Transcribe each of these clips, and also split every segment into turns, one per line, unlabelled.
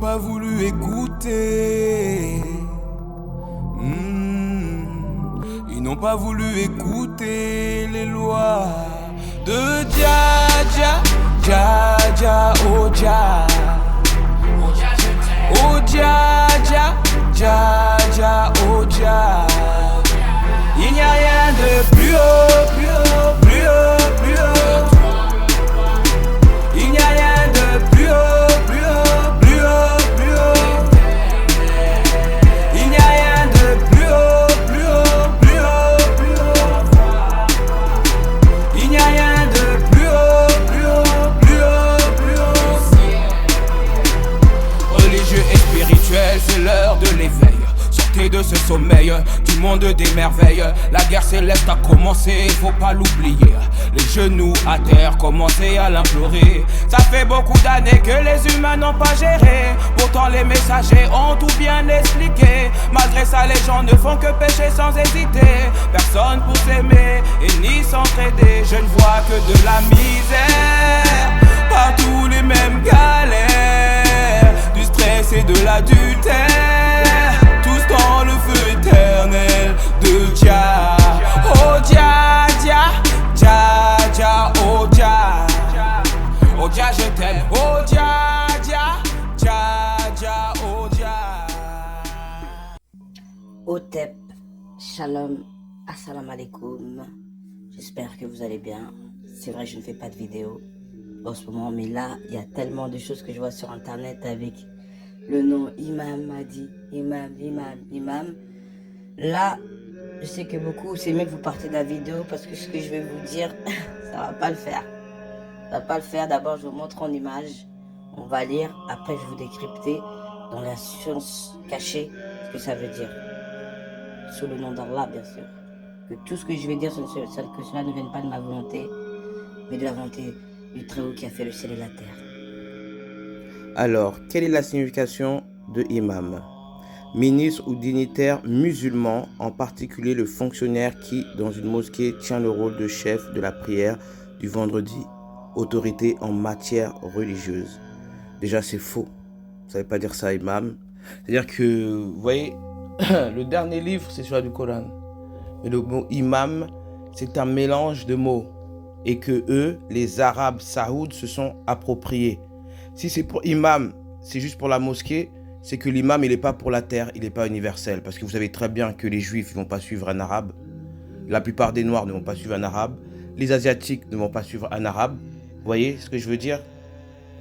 pas voulu écouter. Ils n'ont pas voulu écouter les lois de Dja Dja, Dja Dja, oh Dja. Oh Dja Dja, Dja Dja, oh Dja. Il n'y a rien de plus haut, plus haut, plus haut, plus haut. Il n'y a rien de plus haut, plus haut, plus haut, plus haut. Il n'y a rien de plus haut, plus haut, plus haut, plus haut. Il n'y a rien de plus haut, plus haut, plus haut, plus haut. Religieux et spirituel, c'est l'heure de l'éveil. Sortez de ce sommeil, du monde des merveilles. La guerre céleste a commencé, faut pas l'oublier. Les genoux à terre, commencez à l'implorer. Ça fait beaucoup d'années que les humains n'ont pas géré. Pourtant les messagers ont tout bien expliqué. Malgré ça les gens ne font que pécher sans hésiter. Personne pour s'aimer et ni s'entraider. Je ne vois que de la misère, partout les mêmes galères. Du stress et de l'adultère, tous dans le feu éternel de Dja. Oh Dja Dja, Dja Dja, oh Dja. Oh Dja je t'aime, oh Dja Dja, Dja Dja, oh Dja.
Otep, shalom, assalamu alaikum. J'espère que vous allez bien. C'est vrai, je ne fais pas de vidéo en ce moment, mais là, il y a tellement de choses que je vois sur internet avec le nom Imam Mahdi, Imam. Là, je sais que beaucoup, c'est mieux que vous partez de la vidéo parce que ce que je vais vous dire, ça va pas le faire. Ça va pas le faire. D'abord, je vous montre en image. On va lire. Après, je vais vous décrypter dans la science cachée ce que ça veut dire. Sous le nom d'Allah, bien sûr. Que tout ce que je vais dire, que cela ne vienne pas de ma volonté, mais de la volonté du Très-Haut qui a fait le ciel et la terre.
Alors, quelle est la signification de imam? Ministre ou dignitaire musulman, en particulier le fonctionnaire qui, dans une mosquée, tient le rôle de chef de la prière du vendredi, autorité en matière religieuse. Déjà, c'est faux. Ça ne veut pas dire ça, imam. C'est-à-dire que, vous voyez, le dernier livre, c'est celui du Coran. Mais le mot imam, c'est un mélange de mots. Et que eux, les Arabes saouds, se sont appropriés. Si c'est pour imam, c'est juste pour la mosquée, c'est que l'imam, il n'est pas pour la terre, il n'est pas universel. Parce que vous savez très bien que les juifs ne vont pas suivre un arabe. La plupart des noirs ne vont pas suivre un arabe. Les asiatiques ne vont pas suivre un arabe. Vous voyez ce que je veux dire?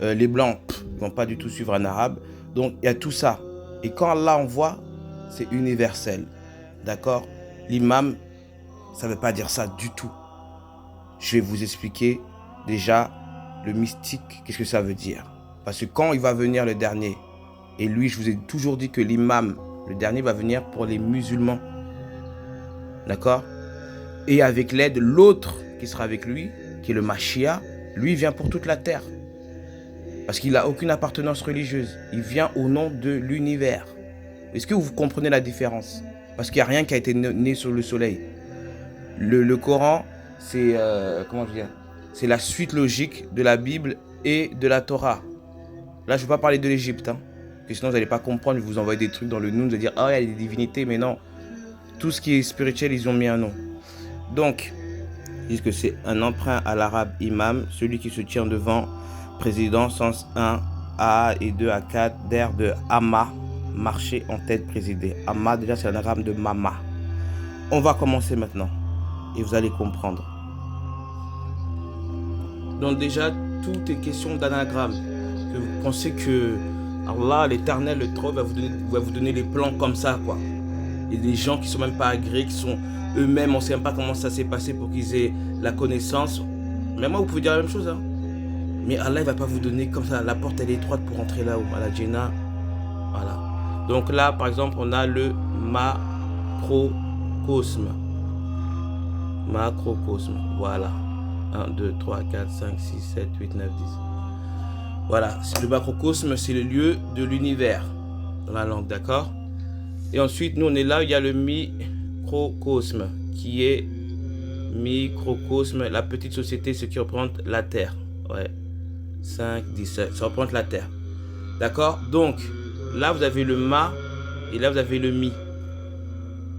Les blancs ne vont pas du tout suivre un arabe. Donc, il y a tout ça. Et quand Allah envoie, c'est universel. D'accord? L'imam, ça ne veut pas dire ça du tout. Je vais vous expliquer déjà le mystique, qu'est-ce que ça veut dire. Parce que quand il va venir le dernier, et lui, je vous ai toujours dit que l'imam, le dernier, va venir pour les musulmans. D'accord? Et avec l'aide, l'autre qui sera avec lui, qui est le Mashiach, lui vient pour toute la terre. Parce qu'il n'a aucune appartenance religieuse. Il vient au nom de l'univers. Est-ce que vous comprenez la différence? Parce qu'il n'y a rien qui a été né sur le soleil. Le Coran, c'est comment je veux dire, c'est la suite logique de la Bible et de la Torah. Là, je ne vais pas parler de l'Égypte, hein, parce que sinon vous n'allez pas comprendre. Je vous envoie des trucs dans le Noun, de dire ah, il y a des divinités, mais non. Tout ce qui est spirituel, ils ont mis un nom. Donc, ils disent que c'est un emprunt à l'arabe imam, celui qui se tient devant, président, sens 1, A et 2 à 4, d'air de Amma, marcher en tête, présider. Amma, déjà, c'est un arabe de Mama. On va commencer maintenant. Et vous allez comprendre. Donc déjà, tout est question d'anagramme. Que vous pensez que Allah, l'éternel, le trône, va vous donner les plans comme ça, quoi. Il y a des gens qui sont même pas agréés, qui sont eux-mêmes, on ne sait même pas comment ça s'est passé pour qu'ils aient la connaissance. Même moi, vous pouvez dire la même chose, hein. Mais Allah, il va pas vous donner comme ça. La porte, elle est étroite pour entrer là-haut, à la Djinna. Voilà. Donc là, par exemple, on a le macrocosme. Macrocosme, voilà. 1, 2, 3, 4, 5, 6, 7, 8, 9, 10. Voilà, le macrocosme, c'est le lieu de l'univers, dans la langue, d'accord? Et ensuite, nous, on est là, il y a le microcosme, qui est microcosme, la petite société, ce qui représente la Terre. Ouais, 5, 17, ça représente la Terre. D'accord? Donc, là, vous avez le ma et là, vous avez le mi.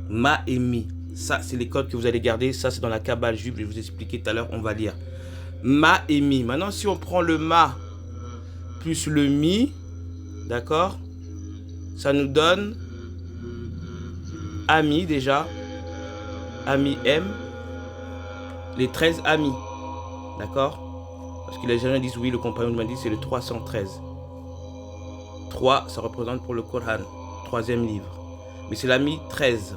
Ma et mi. Ça, c'est les codes que vous allez garder. Ça, c'est dans la Kabbale juive. Je vais vous expliquer tout à l'heure. On va lire. Ma et mi. Maintenant, si on prend le ma plus le mi, d'accord? Ça nous donne ami déjà. Ami M. Les 13 amis. D'accord? Parce que les gens disent oui, le compagnon m'a dit c'est le 313. 3, ça représente pour le Coran, 3e livre. Mais c'est l'ami 13.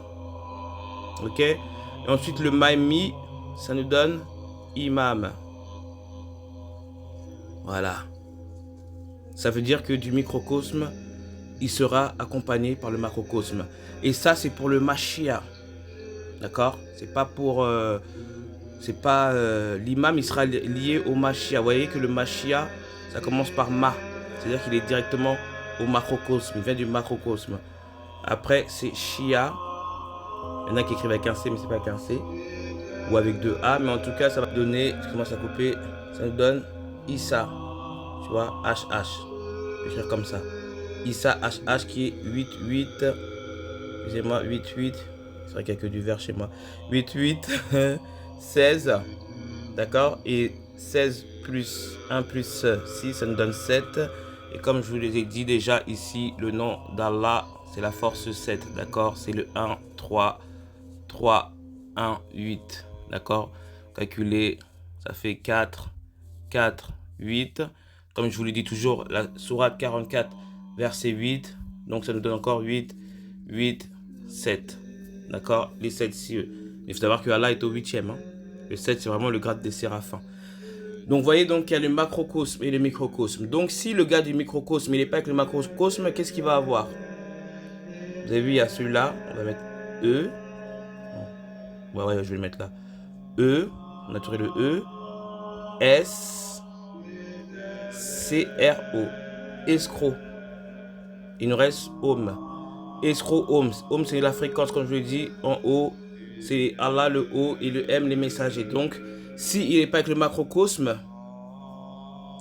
Ok? Et ensuite, le Maïmi, ça nous donne imam. Voilà. Ça veut dire que du microcosme, il sera accompagné par le macrocosme. Et ça, c'est pour le Mashiach. D'accord? C'est pas pour... l'imam, il sera lié au Mashiach. Vous voyez que le Mashiach, ça commence par ma. C'est-à-dire qu'il est directement au macrocosme. Il vient du macrocosme. Après, c'est Shia. Il y en a qui écrivent avec un C, mais c'est pas avec un C. Ou avec 2 A. Mais en tout cas, ça va donner... Je commence à couper. Ça nous donne Issa. Tu vois, HH. Je vais écrire comme ça. Issa HH qui est 8. Excusez-moi, 8. C'est vrai qu'il n'y a que du vert chez moi. 8, 16. D'accord? Et 16 plus 1 plus 6, ça nous donne 7. Et comme je vous l'ai dit déjà ici, le nom d'Allah, c'est la force 7. D'accord? C'est le 1, 3, 1, 8. D'accord? Calculez, ça fait 4, 8. Comme je vous l'ai dit toujours, la sourate 44, verset 8. Donc ça nous donne encore 8, 7. D'accord? Les 7 cieux. Il faut savoir que Allah est au 8e. Hein? Le 7, c'est vraiment le grade des séraphins. Donc, vous voyez, donc il y a le macrocosme et le microcosme. Donc, si le gars du microcosme, il n'est pas avec le macrocosme, qu'est-ce qu'il va avoir? Vous avez vu, il y a celui-là. On va mettre E. Ouais, je vais le mettre là. E. On a tiré le E. S. C-R-O. Escroc. Il nous reste Om. Escroc, Om. Om, c'est la fréquence, comme je l'ai dit, en haut. C'est Allah, le haut, et le M, les messagers. Donc, s'il n'est pas avec le macrocosme,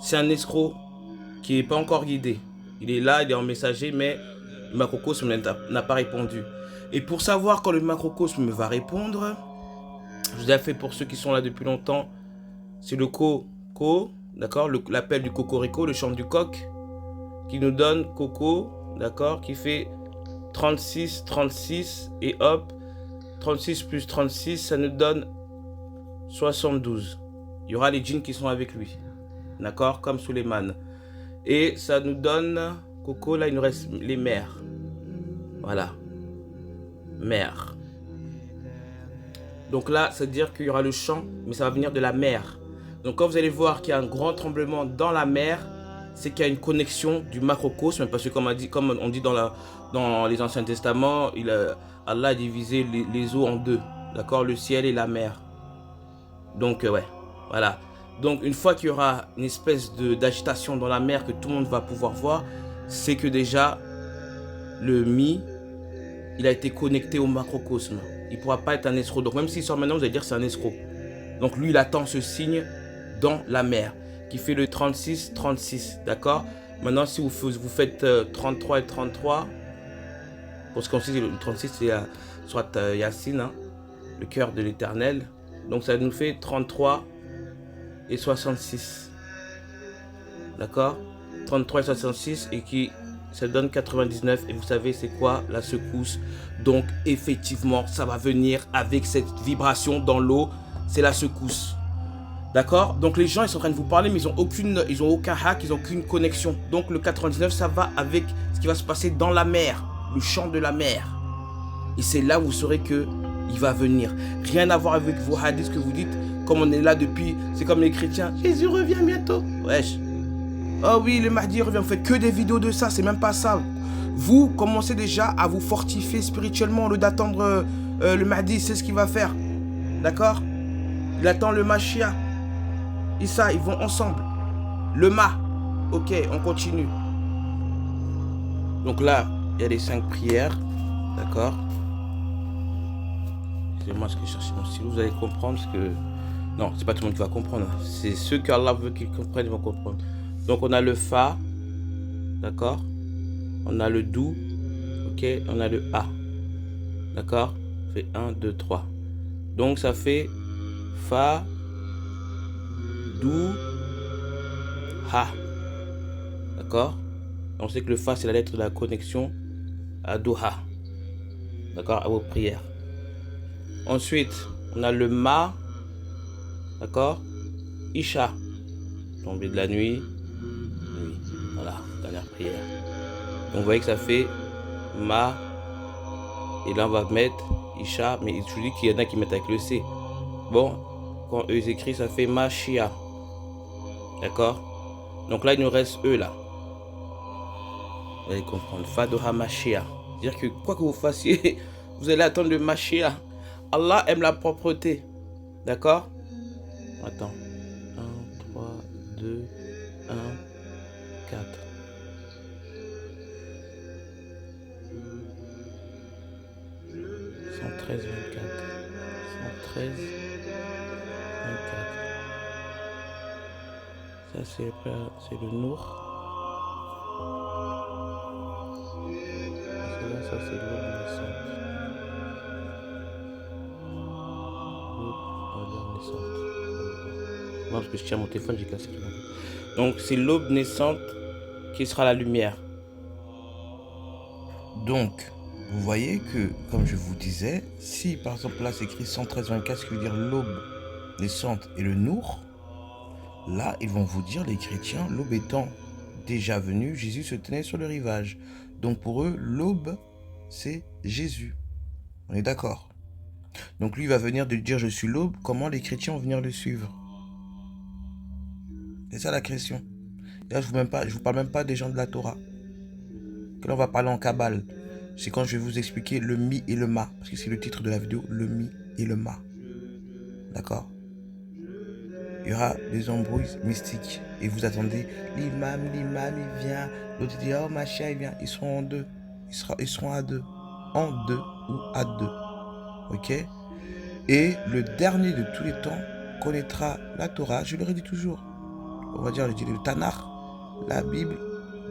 c'est un escroc qui n'est pas encore guidé. Il est là, il est en messager, mais le macrocosme n'a pas répondu. Et pour savoir quand le macrocosme va répondre, je vous ai fait pour ceux qui sont là depuis longtemps, c'est le co, d'accord, l'appel du cocorico, le chant du coq, qui nous donne coco, d'accord, qui fait 36, et hop, 36 plus 36, ça nous donne 72. Il y aura les djinns qui sont avec lui. D'accord? Comme Suleiman. Et ça nous donne... Coco, là, il nous reste les mers. Voilà. Mer. Donc là, ça veut dire qu'il y aura le chant, mais ça va venir de la mer. Donc quand vous allez voir qu'il y a un grand tremblement dans la mer, c'est qu'il y a une connexion du macrocosme. Parce que comme on dit dans les Anciens Testaments, Allah a divisé les eaux en deux. D'accord? Le ciel et la mer. Donc, ouais, voilà. Donc, une fois qu'il y aura une espèce d'agitation dans la mer que tout le monde va pouvoir voir, c'est que déjà, le mi, il a été connecté au macrocosme. Il ne pourra pas être un escroc. Donc, même s'il sort maintenant, vous allez dire que c'est un escroc. Donc, lui, il attend ce signe dans la mer, qui fait le 36, d'accord? Maintenant, si vous faites 33 et 33, parce qu'on sait que le 36, c'est soit Yassine, hein, le cœur de l'éternel. Donc ça nous fait 33 et 66. D'accord? 33 et 66 et ça donne 99. Et vous savez c'est quoi la secousse? Donc effectivement ça va venir avec cette vibration dans l'eau. C'est la secousse. D'accord? Donc les gens ils sont en train de vous parler mais ils ont aucun hack, ils n'ont aucune connexion. Donc le 99 ça va avec ce qui va se passer dans la mer. Le chant de la mer. Et c'est là où vous saurez que il va venir. Rien à voir avec vos hadiths que vous dites, comme on est là depuis, c'est comme les chrétiens, Jésus revient bientôt. Wesh. Oh oui, le Mahdi revient, vous faites que des vidéos de ça, c'est même pas ça. Vous commencez déjà à vous fortifier spirituellement au lieu d'attendre le Mahdi, c'est ce qu'il va faire. D'accord? Il attend le Mashiach. Et ça, ils vont ensemble. Le Ma. Ok, on continue. Donc là, il y a les 5 prières. D'accord? Excusez-moi, ce que je cherche mon stylo, vous allez comprendre parce que... Non, c'est pas tout le monde qui va comprendre. C'est ceux qu'Allah veut qu'ils comprennent, ils vont comprendre. Donc on a le Fa, d'accord? On a le do, ok? On a le A, d'accord? Ça fait 1, 2, 3. Donc ça fait Fa, Do, Ha, d'accord? On sait que le Fa c'est la lettre de la connexion à Do, Ha, d'accord? À vos prières. Ensuite, on a le Ma, d'accord? Isha, tombée de la nuit, nuit. Voilà, dernière prière. Donc vous voyez que ça fait Ma, et là on va mettre Isha, mais je vous dis qu'il y en a qui mettent avec le C. Bon, quand eux écrivent, ça fait Mashia. D'accord? Donc là, il nous reste eux là. Vous allez comprendre. Fadoha Mashia. C'est-à-dire que quoi que vous fassiez, vous allez attendre le Mashia. Allah aime la propreté. D'accord? Attends. 1, 3, 2, 1, 4. « 113, 24. 113, 24. Ça, c'est le Nour. Là, ça, c'est l'aube naissante. L'aube naissante. Non, parce que je tiens mon téléphone, j'ai cassé. Donc, c'est l'aube naissante qui sera la lumière.
Donc, vous voyez que, comme je vous disais, si par exemple là c'est écrit 113-24, ce qui veut dire l'aube naissante et le Nour, là ils vont vous dire, les chrétiens, l'aube étant déjà venue, Jésus se tenait sur le rivage. Donc pour eux, l'aube, c'est Jésus. On est d'accord? Donc lui il va venir de dire je suis l'aube, comment les chrétiens vont venir le suivre? C'est ça la question. Et là je vous parle même pas des gens de la Torah. Que là on va parler en Kabbale. C'est quand je vais vous expliquer le mi et le ma. Parce que c'est le titre de la vidéo, le mi et le ma. D'accord? Il y aura des embrouilles mystiques. Et vous attendez, l'imam il vient. L'autre dit, oh Machia il vient. Ils seront en deux. Ils seront à deux. En deux ou à deux. Ok? Et le dernier de tous les temps connaîtra la Torah. Je leur ai dit toujours. On va dire, le Tanakh, la Bible,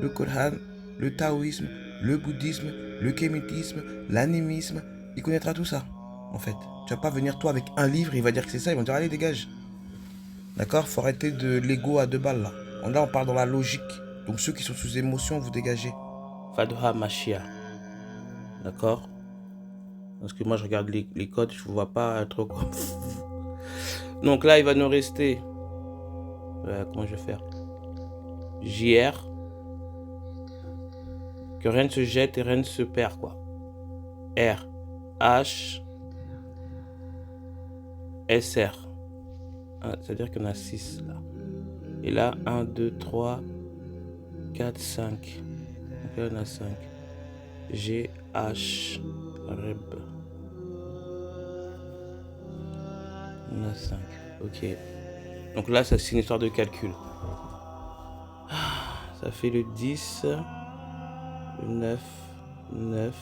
le Coran, le taoïsme, le bouddhisme, le kémitisme, l'animisme, il connaîtra tout ça, en fait. Tu vas pas venir toi avec un livre, il va dire que c'est ça, ils vont dire allez dégage. D'accord? Faut arrêter de l'ego à 2 balles là. Là on parle dans la logique. Donc ceux qui sont sous émotion, vous dégagez.
Fadoha Mashia. D'accord? Parce que moi je regarde les codes, je ne vois pas trop comme. Donc là il va nous rester. Comment je vais faire? JR. Que rien ne se jette et rien ne se perd, quoi. R, H, SR. C'est-à-dire qu'on a 6 là. Et là, 1, 2, 3, 4, 5. Donc là, on a 5. G, H, REB. On a 5. Ok. Donc là, ça c'est une histoire de calcul. Ça fait le 10. Le 9, 9,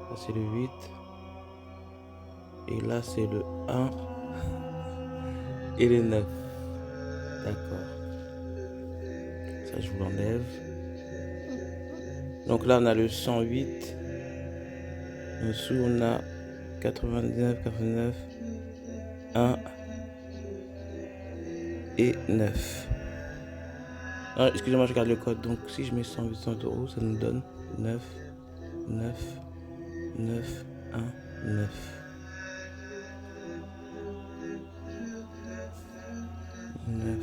là c'est le 8, et là c'est le 1 et le 9. D'accord. Ça je vous l'enlève. Donc là on a le 108. En dessous on a 99, 89, 1 et 9. Ah, excusez-moi, je regarde le code. Donc, si je mets 108 €, ça nous donne 9, 9, 9, 1, 9. 9,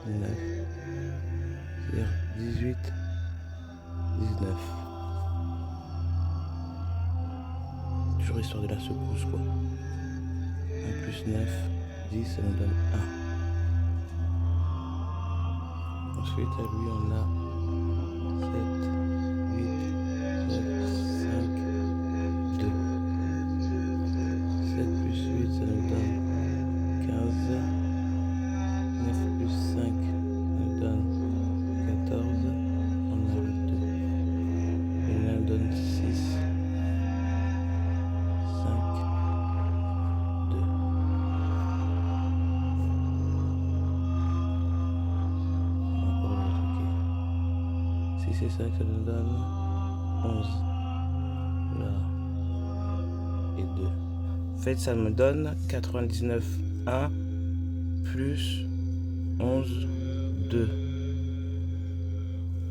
9. C'est-à-dire 18, 19. Toujours histoire de la secousse, quoi. 1 plus 9, 10, ça nous donne 1. Ensuite, à lui, on a 7, 8, 9, 5, 2. 7 plus 8, ça nous donne 15. 9 plus 5, ça nous donne 14. On a le 2. Et là, on donne 6, 5, 2. c'est 5, ça nous donne 11. Là. Et 2. En fait, ça me donne 99, 1 plus 11, 2.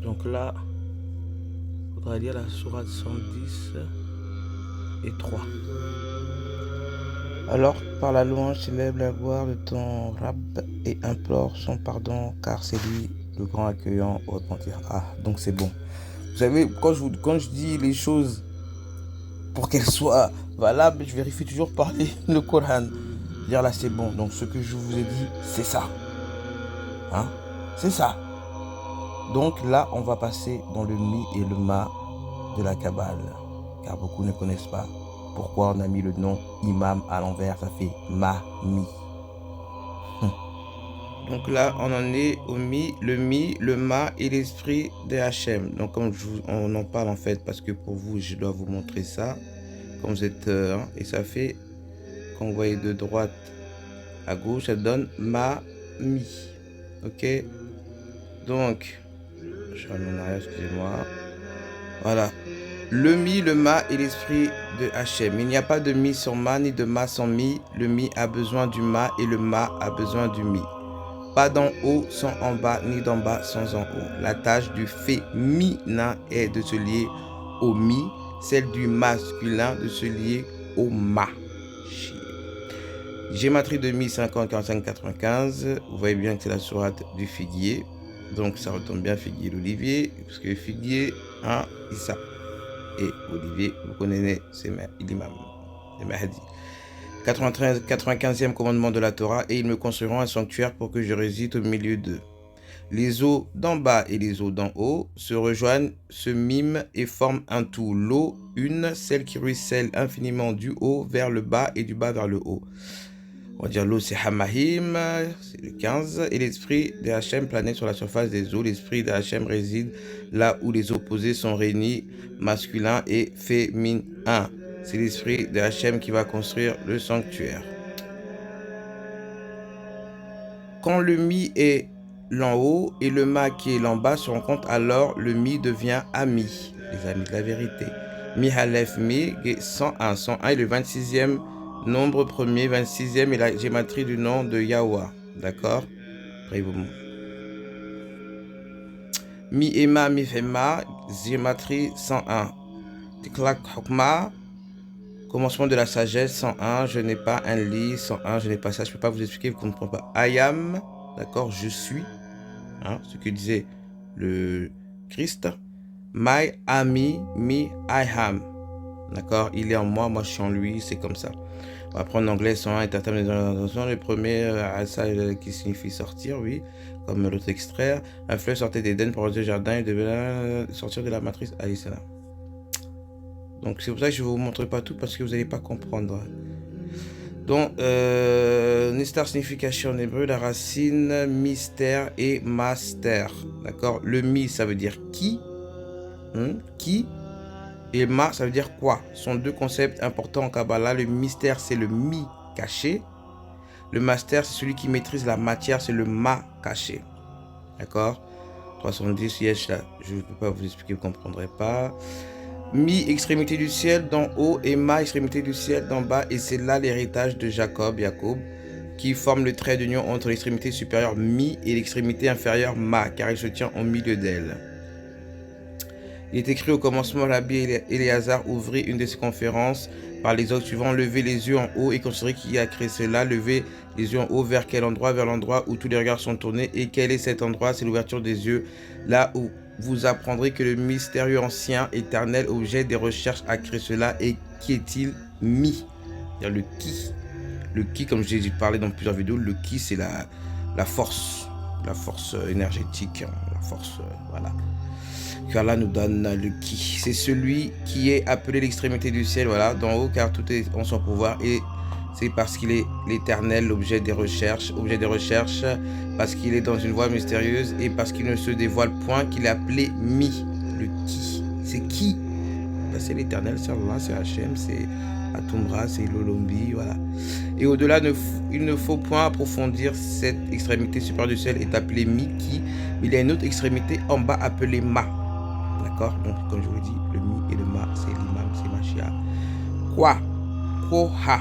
Donc là, il faudra lire la sourate 110 et 3. Alors, par la louange, célèbre la gloire de ton Rab et implore son pardon, car c'est lui le grand accueillant au repentir. Ah, donc c'est bon. Vous savez, quand je dis les choses pour qu'elles soient valables, je vérifie toujours par le Coran. Dire là, c'est bon. Donc, ce que je vous ai dit, c'est ça. Hein? C'est ça. Donc là, on va passer dans le mi et le ma de la Kabbale, car beaucoup ne connaissent pas pourquoi on a mis le nom imam à l'envers, ça fait ma-mi. Donc là, on en est au mi, le ma et l'esprit de Hachem. Donc comme on en parle en fait, parce que pour vous, je dois vous montrer ça, quand vous êtes, et ça fait, quand vous voyez de droite à gauche, ça donne ma-mi. Ok? Donc, je reviens en arrière, excusez-moi. Voilà. Le mi, le ma et l'esprit de Hachem. Il n'y a pas de mi sans ma, ni de ma sans mi. Le mi a besoin du ma et le ma a besoin du mi. Pas d'en haut sans en bas, ni d'en bas sans en haut. La tâche du féminin est de se lier au mi, celle du masculin de se lier au ma. Gématrie de mi 50, 45, 95. Vous voyez bien que c'est la sourate du figuier. Donc ça retombe bien figuier l'olivier, parce que figuier, hein, Issa. Et Olivier, vous connaissez, c'est l'imam, c'est Mahdi. 95e commandement de la Torah, et ils me construiront un sanctuaire pour que je réside au milieu d'eux. Les eaux d'en bas et les eaux d'en haut se rejoignent, se miment et forment un tout. L'eau, une, celle qui ruisselle infiniment du haut vers le bas et du bas vers le haut. On va dire l'eau c'est Hamahim, c'est le 15, et l'esprit de Hachem planait sur la surface des eaux. L'esprit de Hachem réside là où les opposés sont réunis, masculin et féminin. C'est l'esprit de Hachem qui va construire le sanctuaire. Quand le mi est l'en haut et le ma qui est l'en bas se rencontrent, alors le mi devient ami, les amis de la vérité. Mi Halef Mi, 101. 101 est le 26e nombre premier, 26e est la gématrie du nom de Yahweh. D'accord? Mi Ema, Mi Fema, gématrie 101. Tiklak Hokma, commencement de la sagesse 101. Je n'ai pas un lit 101. Je n'ai pas ça. Je ne peux pas vous expliquer, vous ne comprenez pas. Ayam, d'accord? Je suis. Hein, ce que disait le Christ. My ami, me, I am. D'accord? Il est en moi, moi je suis en lui. C'est comme ça. On va prendre l'anglais 101 est un terme d'intention. Le premier, ça qui signifie sortir, oui, comme l'autre extraire. Un fleuve sortait d'Éden pour le jardin et devait sortir de la matrice. Allez, c'est là. Donc c'est pour ça que je ne vous montre pas tout parce que vous n'allez pas comprendre. Donc, Nestar signification en hébreu, la racine, mystère et master. D'accord? Le mi, ça veut dire qui. Qui. Et ma, ça veut dire quoi? Ce sont deux concepts importants en Kabbalah. Le mystère, c'est le mi caché. Le master, c'est celui qui maîtrise la matière, c'est le ma caché. D'accord? 310, yes, là, je ne peux pas vous expliquer, vous ne comprendrez pas. Mi, extrémité du ciel d'en haut, et ma, extrémité du ciel d'en bas. Et c'est là l'héritage de Jacob, qui forme le trait d'union entre l'extrémité supérieure mi et l'extrémité inférieure ma, car il se tient au milieu d'elle. Il est écrit au commencement, Rabbi Éléazar ouvrit une de ses conférences par l'exode suivant: levez les yeux en haut et considérez qui a créé cela. Levez les yeux en haut vers quel endroit? Vers l'endroit où tous les regards sont tournés. Et quel est cet endroit? C'est l'ouverture des yeux, là où vous apprendrez que le mystérieux ancien, éternel, objet des recherches a créé cela. Et qui est-il mis? C'est-à-dire le qui. Le qui, comme j'ai parlé dans plusieurs vidéos, le qui c'est la force énergétique, la force, voilà. Allah nous donne le qui. C'est celui qui est appelé l'extrémité du ciel, voilà, d'en haut, car tout est en son pouvoir. Et c'est parce qu'il est l'éternel, l'objet des recherches, parce qu'il est dans une voie mystérieuse et parce qu'il ne se dévoile point, qu'il est appelé mi. Le qui. C'est qui? Ben, c'est l'éternel, c'est Allah, c'est Hachem, c'est Atumra, c'est Lolombi, voilà. Et au-delà, il ne faut point approfondir cette extrémité supérieure du ciel est appelée mi, qui, mais il y a une autre extrémité en bas appelée ma.
D'accord? Donc, comme je vous l'ai dit, le mi et le ma, c'est l'imam, c'est Machia. Quoi? Koha.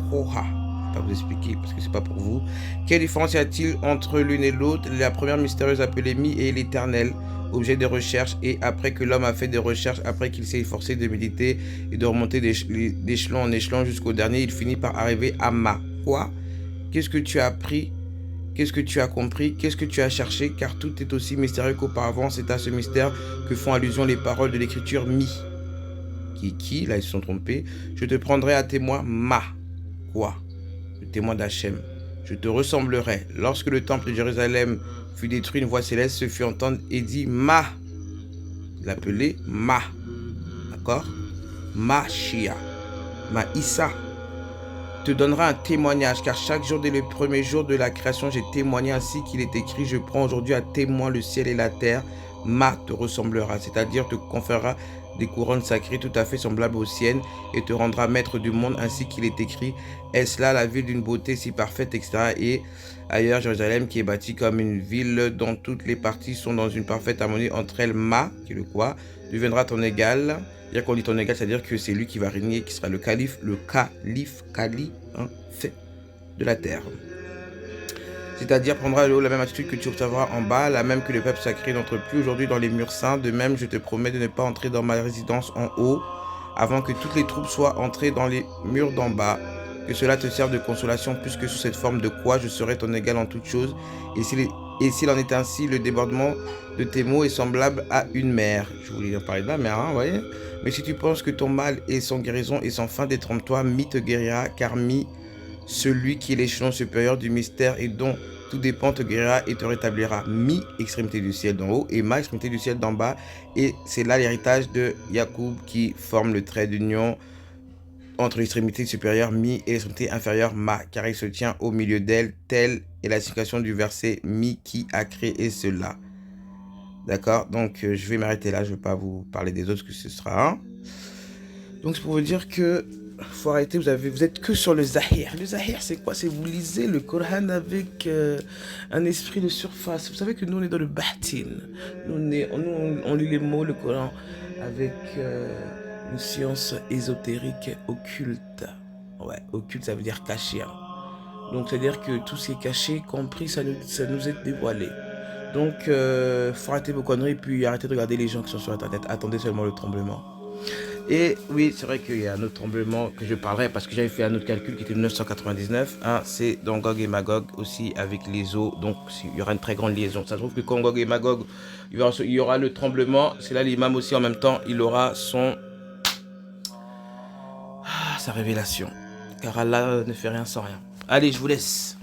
Koha. Je vais pas vous expliquer parce que c'est pas pour vous. Quelle différence y a-t-il entre l'une et l'autre? La première mystérieuse appelée mi et l'éternel, objet de recherche, et après que l'homme a fait des recherches, après qu'il s'est efforcé de méditer et de remonter d'échelon en échelon jusqu'au dernier, il finit par arriver à ma. Quoi? Qu'est-ce que tu as appris? Qu'est-ce que tu as compris? Qu'est-ce que tu as cherché? Car tout est aussi mystérieux qu'auparavant. C'est à ce mystère que font allusion les paroles de l'écriture mi. Qui, là ils se sont trompés. Je te prendrai à témoin ma. Quoi? Le témoin d'Hachem. Je te ressemblerai. Lorsque le temple de Jérusalem fut détruit, une voix céleste se fit entendre et dit ma. L'appelait ma. D'accord? Ma Shia. Ma Issa. Te donnera un témoignage, car chaque jour dès le premier jour de la création, j'ai témoigné ainsi qu'il est écrit, je prends aujourd'hui à témoin le ciel et la terre, ma te ressemblera, c'est-à-dire te conférera des couronnes sacrées tout à fait semblables aux siennes et te rendra maître du monde ainsi qu'il est écrit, est-ce là la ville d'une beauté si parfaite, etc. Et ailleurs, Jérusalem qui est bâtie comme une ville dont toutes les parties sont dans une parfaite harmonie entre elles, ma, qui est le quoi, deviendra ton égal. C'est-à-dire qu'on dit ton égal, c'est-à-dire que c'est lui qui va régner, qui sera le calife, hein, fait de la terre. C'est-à-dire prendra le haut la même attitude que tu observeras en bas, la même que le peuple sacré n'entre plus aujourd'hui dans les murs saints. De même, je te promets de ne pas entrer dans ma résidence en haut, avant que toutes les troupes soient entrées dans les murs d'en bas. Que cela te serve de consolation, puisque sous cette forme de quoi je serai ton égal en toutes choses. Et s'il en est ainsi, le débordement de tes mots est semblable à une mer. Je voulais parler de la mer, hein, vous voyez. Mais si tu penses que ton mal est sans guérison et sans fin, détrompe-toi, mi te guérira, car mi, celui qui est l'échelon supérieur du mystère et dont tout dépend, te guérira et te rétablira. Mi, extrémité du ciel d'en haut, et ma, extrémité du ciel d'en bas. Et c'est là l'héritage de Yacoub qui forme le trait d'union entre l'extrémité supérieure mi et l'extrémité inférieure ma, car il se tient au milieu d'elle, telle est la signification du verset mi qui a créé cela. D'accord? Donc je vais m'arrêter là, je ne vais pas vous parler des autres, que ce sera un. Donc c'est pour vous dire que faut arrêter, vous êtes que sur le Zahir. Le Zahir, c'est quoi? C'est vous lisez le Coran avec un esprit de surface. Vous savez que nous on est dans le Batin. On lit les mots, le Coran, avec une science ésotérique occulte. Ouais, occulte, ça veut dire caché. Hein. Donc, c'est-à-dire que tout ce qui est caché, compris, ça nous est dévoilé. Donc, faut arrêter vos conneries et puis arrêter de regarder les gens qui sont sur Internet. Attendez seulement le tremblement. Et oui, c'est vrai qu'il y a un autre tremblement que je parlerai parce que j'avais fait un autre calcul qui était 1999. Hein, c'est dans Gog et Magog aussi avec les eaux. Donc, il y aura une très grande liaison. Ça se trouve que quand Gog et Magog, il y aura le tremblement. C'est là l'imam aussi en même temps, il aura sa révélation. Car Allah ne fait rien sans rien. Allez, je vous laisse.